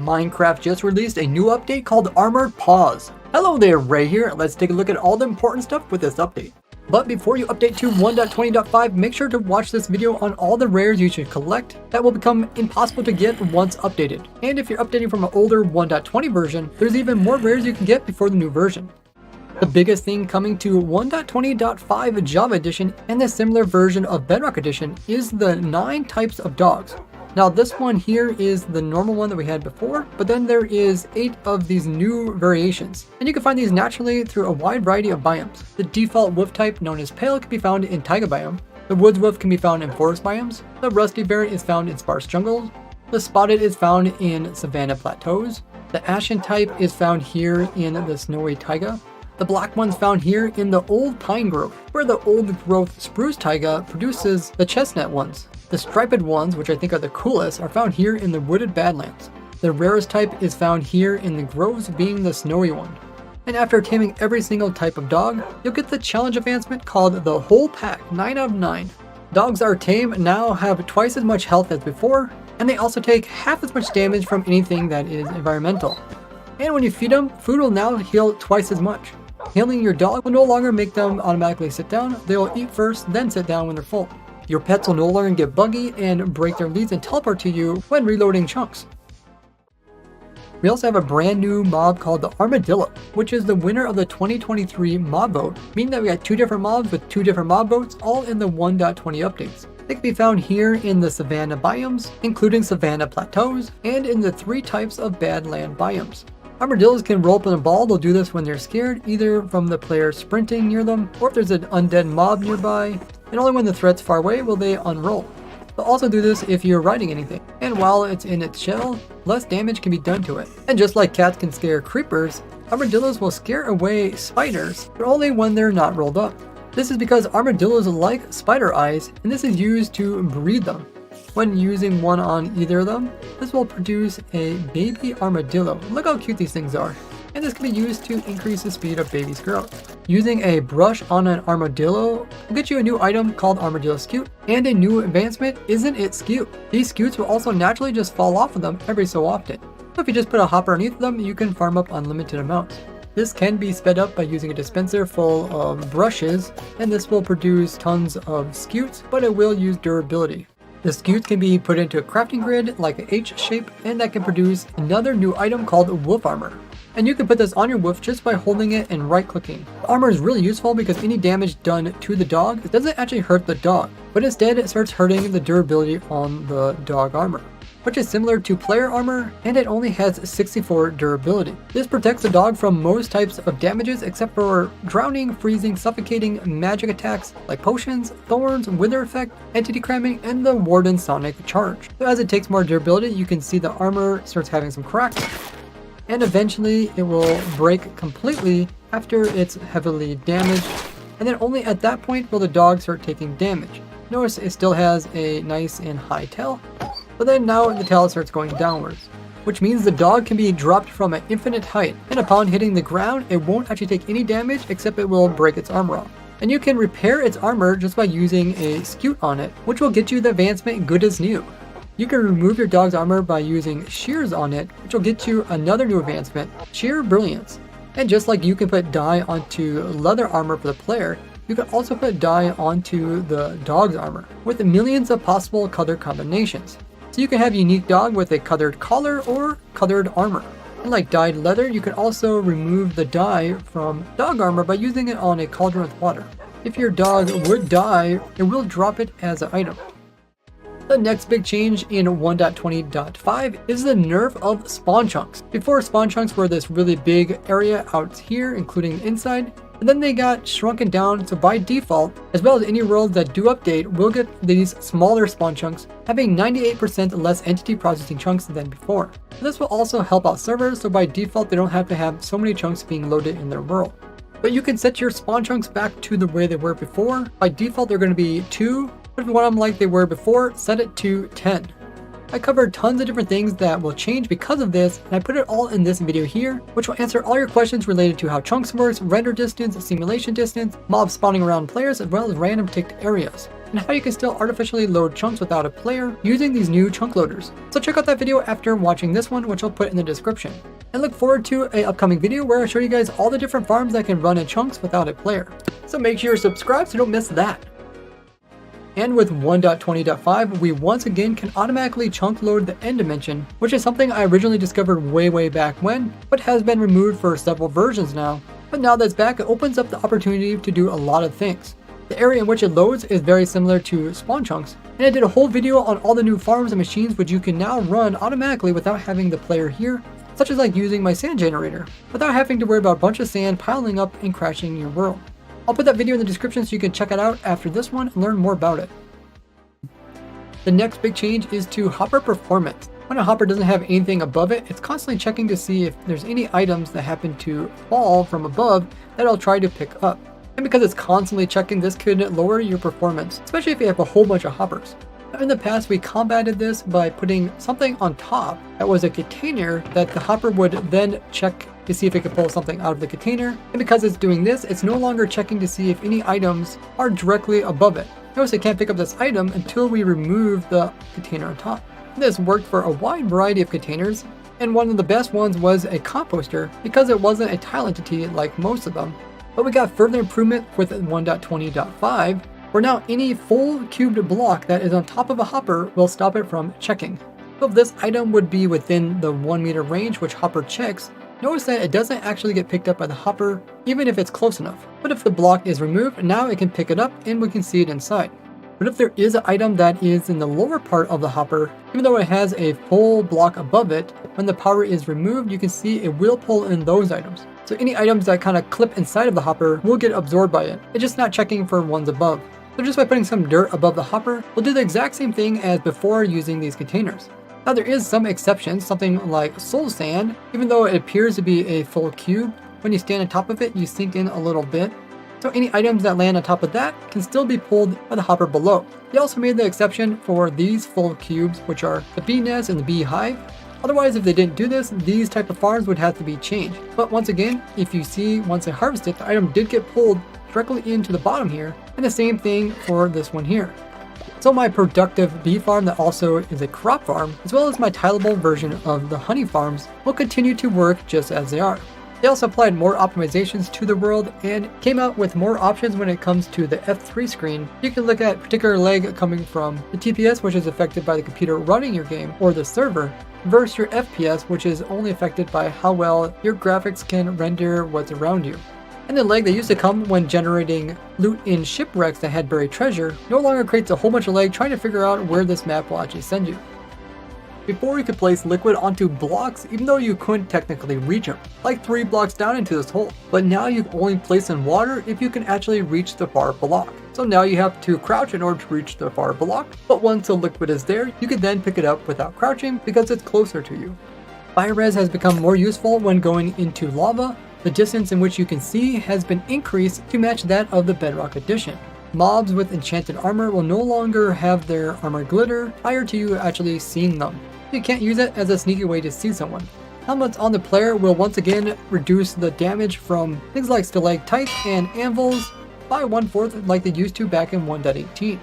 Minecraft just released a new update called Armored Paws. Hello there, Ray here. Let's take a look at all the important stuff with this update. But before you update to 1.20.5, make sure to watch this video on all the rares you should collect that will become impossible to get once updated. And if you're updating from an older 1.20 version, there's even more rares you can get before the new version. The biggest thing coming to 1.20.5 Java Edition and the similar version of Bedrock Edition is the 9 types of dogs. Now this one here is the normal one that we had before, but then there is 8 of these new variations. And you can find these naturally through a wide variety of biomes. The default wolf type known as Pale can be found in Taiga biome. The woods wolf can be found in forest biomes. The rusty variant is found in sparse jungles. The spotted is found in savanna plateaus. The ashen type is found here in the snowy taiga. The black one's found here in the old pine growth, where the old growth spruce taiga produces the chestnut ones. The striped ones, which I think are the coolest, are found here in the wooded badlands. The rarest type is found here in the groves, being the snowy one. And after taming every single type of dog, you'll get the challenge advancement called the Whole Pack 9 out of 9. Dogs are tame now have twice as much health as before, and they also take half as much damage from anything that is environmental. And when you feed them, food will now heal twice as much. Healing your dog will no longer make them automatically sit down. They will eat first, then sit down when they're full. Your pets will no longer get buggy and break their leads and teleport to you when reloading chunks. We also have a brand new mob called the Armadillo, which is the winner of the 2023 mob vote, meaning that we got 2 different mobs with 2 different mob votes, all in the 1.20 updates. They can be found here in the savanna biomes, including savanna plateaus, and in the 3 types of badland biomes. Armadillos can roll up in a ball. They'll do this when they're scared, either from the player sprinting near them, or if there's an undead mob nearby, and only when the threat's far away will they unroll. They'll also do this if you're riding anything, and while it's in its shell, less damage can be done to it. And just like cats can scare creepers, armadillos will scare away spiders, but only when they're not rolled up. This is because armadillos like spider eyes, and this is used to breed them. When using one on either of them, this will produce a baby armadillo. Look how cute these things are. And this can be used to increase the speed of baby's growth. Using a brush on an armadillo will get you a new item called Armadillo Scute, and a new advancement, Isn't It Scute? These scutes will also naturally just fall off of them every so often. So if you just put a hopper underneath them, you can farm up unlimited amounts. This can be sped up by using a dispenser full of brushes, and this will produce tons of scutes, but it will use durability. The scutes can be put into a crafting grid like an H shape, and that can produce another new item called Wolf Armor. And you can put this on your wolf just by holding it and right clicking. The armor is really useful because any damage done to the dog doesn't actually hurt the dog, but instead it starts hurting the durability on the dog armor, which is similar to player armor, and it only has 64 durability. This protects the dog from most types of damages except for drowning, freezing, suffocating, magic attacks like potions, thorns, wither effect, entity cramming, and the warden sonic charge. So as it takes more durability, you can see the armor starts having some cracks, and eventually it will break completely after it's heavily damaged, and then only at that point will the dog start taking damage. Notice it still has a nice and high tail, but then now the tail starts going downwards, which means the dog can be dropped from an infinite height, and upon hitting the ground it won't actually take any damage except it will break its armor off. And you can repair its armor just by using a scute on it, which will get you the advancement Good as New. You can remove your dog's armor by using shears on it, which will get you another new advancement, Sheer Brilliance. And just like you can put dye onto leather armor for the player, you can also put dye onto the dog's armor, with millions of possible color combinations. So you can have a unique dog with a colored collar or colored armor. And like dyed leather, you can also remove the dye from dog armor by using it on a cauldron with water. If your dog would die, it will drop it as an item. The next big change in 1.20.5 is the nerf of spawn chunks. Before, spawn chunks were this really big area out here, including inside, and then they got shrunken down, so by default, as well as any worlds that do update, will get these smaller spawn chunks, having 98% less entity processing chunks than before. This will also help out servers, so by default they don't have to have so many chunks being loaded in their world. But you can set your spawn chunks back to the way they were before. By default they're going to be 2, but if you want them like they were before, set it to 10. I covered tons of different things that will change because of this, and I put it all in this video here, which will answer all your questions related to how chunks works, render distance, simulation distance, mobs spawning around players, as well as random ticked areas. and how you can still artificially load chunks without a player using these new chunk loaders. So check out that video after watching this one, which I'll put in the description. And look forward to an upcoming video where I show you guys all the different farms that can run in chunks without a player. So make sure you're subscribed so you don't miss that. And with 1.20.5, we once again can automatically chunk load the end dimension, which is something I originally discovered way back when, but has been removed for several versions now. But now that's back, it opens up the opportunity to do a lot of things. The area in which it loads is very similar to spawn chunks, and I did a whole video on all the new farms and machines which you can now run automatically without having the player here, such as like using my sand generator, without having to worry about a bunch of sand piling up and crashing your world. I'll put that video in the description so you can check it out after this one and learn more about it. The next big change is to hopper performance. When a hopper doesn't have anything above it, it's constantly checking to see if there's any items that happen to fall from above that I'll try to pick up. And because it's constantly checking, this could lower your performance, especially if you have a whole bunch of hoppers. Now, in the past, we combated this by putting something on top that was a container that the hopper would then check to see if it could pull something out of the container. And because it's doing this, it's no longer checking to see if any items are directly above it. Notice it can't pick up this item until we remove the container on top. This worked for a wide variety of containers, and one of the best ones was a composter because it wasn't a tile entity like most of them. But we got further improvement with 1.20.5, where now any full cubed block that is on top of a hopper will stop it from checking. So if this item would be within the 1 meter range which hopper checks, notice that it doesn't actually get picked up by the hopper even if it's close enough. But if the block is removed, now it can pick it up and we can see it inside. But if there is an item that is in the lower part of the hopper, even though it has a full block above it, when the power is removed, you can see it will pull in those items. So any items that kind of clip inside of the hopper will get absorbed by it. It's just not checking for ones above. So just by putting some dirt above the hopper, we'll do the exact same thing as before using these containers. Now there is some exceptions, something like soul sand. Even though it appears to be a full cube, when you stand on top of it, you sink in a little bit. So any items that land on top of that can still be pulled by the hopper below. They also made the exception for these full cubes, which are the bee nest and the beehive. Otherwise, if they didn't do this, these type of farms would have to be changed. But once again, if you see once I harvest it, the item did get pulled directly into the bottom here, and the same thing for this one here. So my productive bee farm that also is a crop farm, as well as my tileable version of the honey farms, will continue to work just as they are. They also applied more optimizations to the world and came out with more options when it comes to the F3 screen. You can look at particular lag coming from the TPS, which is affected by the computer running your game, or the server, versus your FPS, which is only affected by how well your graphics can render what's around you. And the lag that used to come when generating loot in shipwrecks that had buried treasure no longer creates a whole bunch of lag trying to figure out where this map will actually send you. Before you could place liquid onto blocks even though you couldn't technically reach them, like 3 blocks down into this hole. But now you can only place in water if you can actually reach the far block. So now you have to crouch in order to reach the far block, but once the liquid is there, you can then pick it up without crouching because it's closer to you. Fire-res has become more useful when going into lava. The distance in which you can see has been increased to match that of the Bedrock Edition. Mobs with enchanted armor will no longer have their armor glitter prior to you actually seeing them. You can't use it as a sneaky way to see someone. Helmets on the player will once again reduce the damage from things like stalactites and anvils by 1/4 like they used to back in 1.18.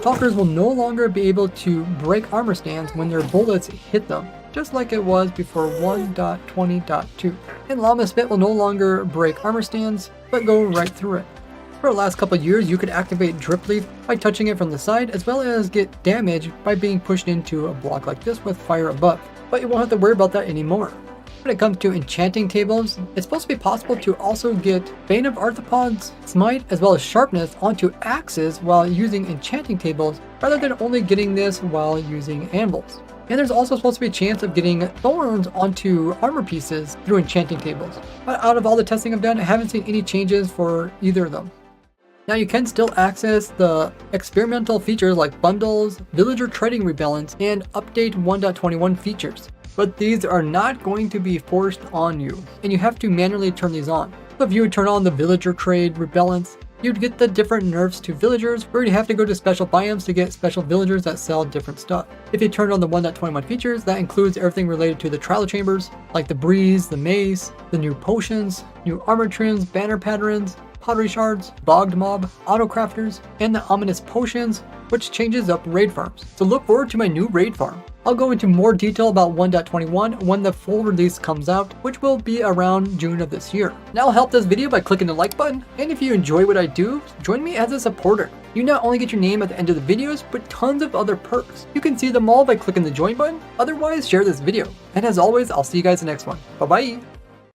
Talkers will no longer be able to break armor stands when their bullets hit them, just like it was before 1.20.2. And Llama Spit will no longer break armor stands, but go right through it. For the last couple of years, you could activate Drip Leaf by touching it from the side, as well as get damage by being pushed into a block like this with fire above. But you won't have to worry about that anymore. When it comes to enchanting tables, it's supposed to be possible to also get Bane of Arthropods, Smite, as well as Sharpness onto axes while using enchanting tables, rather than only getting this while using anvils. And there's also supposed to be a chance of getting thorns onto armor pieces through enchanting tables. But out of all the testing I've done, I haven't seen any changes for either of them. Now you can still access the experimental features like bundles, villager trading rebalance, and update 1.21 features. But these are not going to be forced on you, and you have to manually turn these on. So if you would turn on the villager trade rebalance, you'd get the different nerfs to villagers, where you'd have to go to special biomes to get special villagers that sell different stuff. If you turn on the 1.21 features, that includes everything related to the trial chambers, like the breeze, the mace, the new potions, new armor trims, banner patterns, pottery shards, bogged mob, auto crafters, and the ominous potions, which changes up raid farms. So look forward to my new raid farm. I'll go into more detail about 1.21 when the full release comes out, which will be around June of this year. Now help this video by clicking the like button, and if you enjoy what I do, join me as a supporter. You not only get your name at the end of the videos, but tons of other perks. You can see them all by clicking the join button, otherwise share this video. And as always, I'll see you guys in the next one. Bye bye!